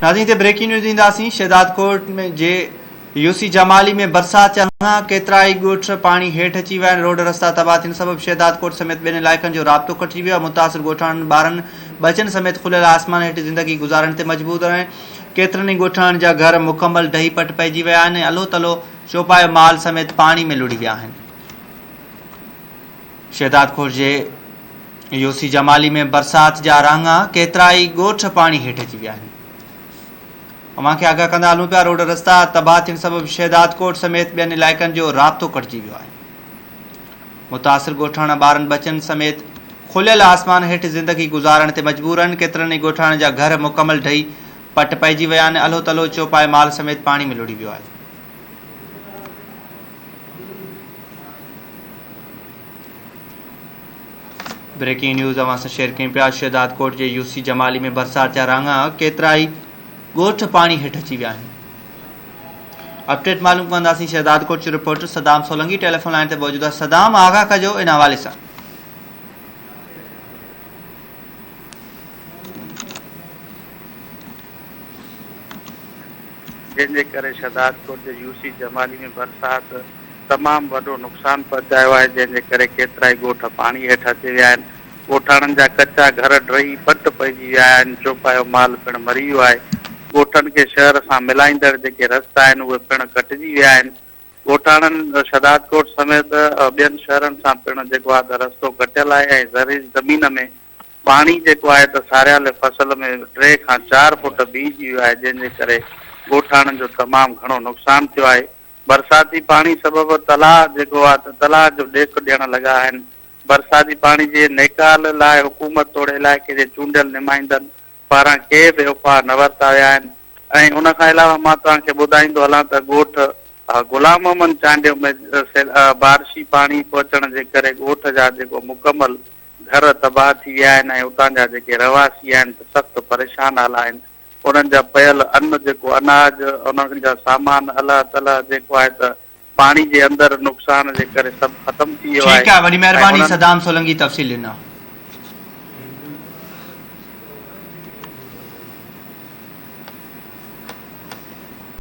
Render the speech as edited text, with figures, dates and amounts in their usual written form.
नाज़रीन ते breaking news ईंदासीं। शहदाद कोट में जे यूसी जमाली में बरसात चङा केतिरा ई ॻोठ पाणी हेठि अची विया आहिनि। रोड रस्ता तबाह थियण सबबि शहदाद कोट समेत ॿियनि इलाइक़नि जो राब्तो कटिजी वियो आहे। मुतासिर ॻोठाणनि ॿारनि बचनि समेत खुलियल आसमान हेठि ज़िंदगी गुज़ारण ते मजबूर आहिनि। केतिरनि ई ॻोठाणनि जा घर मुकमल ढही पट पइजी विया आहिनि। अलो तलो चौपायो माल समेत पाणी में लुड़ी विया आहिनि। शहदाद कोट जे यूसी जमाली में बरसात जा रांगा केतिरा ई ॻोठ पाणी हेठि अची विया आहिनि। अमांखे आगाह कंदा हलूं पिया। रोड रस्ता तबाह थियण सबबि शहदाद कोट समेत ॿियनि इलाइक़नि जो राब्तो कटिजी वियो आहे। मुतासिर ॻोठाणा ॿारनि बचनि समेत खुलियल आसमान हेठि ज़िंदगी गुज़ारण ते मजबूर आहिनि। केतिरनि ई ॻोठाणनि जा घर मुकमल ढही पट पइजी विया आहिनि। अलो तलो चौपाए माल समेत पाणी में लुड़ी वियो आहे। ब्रेकिंग न्यूज़ अवां सां शेयर कयूं पिया। शहदाद कोट जे यूसी जमाली में बरसात जा रांगा केतिरा ई ॻोठ पाणी हेठि अची विया आहिनि। अपडेट मालूम कंदासीं। शहदाद कोट जो reporter Saddam Solanki telephone line ते मौजूद आहे। सदाम, आगाह कजो इन हवाले सां। जंहिंजे करे शहदाद कोट जे यूसी जमाली में बरसात तमामु वॾो नुक़सानु पहुचायो आहे। जंहिंजे करे केतिरा ई ॻोठ पाणी हेठि अची विया आहिनि। ॻोठाणनि जा कचा घर ड्रही पट पइजी विया आहिनि। चौपायो माल पिणु मरी वियो आहे। ॻोठनि खे शहर सां मिलाईंदड़ जेके रस्ता आहिनि उहे पिणु कटिजी विया आहिनि। ॻोठाणनि शहदाद कोट समेत ॿियनि शहरनि सां पिणु जेको आहे त रस्तो कटियल आहे ऐं ज़रीर ज़मीन में पाणी जेको आहे त सारियल फसल में 3 खां 4 फुट बीहजी वियो आहे। जंहिंजे करे ॻोठाणनि जो तमामु घणो नुक़सानु थियो आहे। बरसाती पाणी सबबि तलाउ जेको आहे त तलाउ जो ॾेख ॾियण लॻा आहिनि। बरसाती पाणी जे नेकाल लाइ हुकूमत तोड़े इलाइक़े जे चूंडियल नुमाइंदनि पारां के बि उपाउ न वरिता विया आहिनि। ऐं उन खां अलावा मां तव्हांखे ॿुधाईंदो हलां त ॻोठ गुलाम मोहम्मद चांडियो में बारिशी पाणी पहुचण जे करे ॻोठ जा जेको मुकमल घर तबाह थी विया आहिनि ऐं उतां जा जेके रवासी आहिनि त सख़्तु परेशान हाल आहिनि। उन्हनि जा पयल अन्न जेको अनाज उन्हनि जा सामान अलाह तला जेको आहे त पाणी जे अंदरि नुक़सान जे करे सभु ख़तमु थी वियो आहे। ठीकु आहे, वॾी महिरबानी सदाम सोलंकी तफ़सील ॾिना।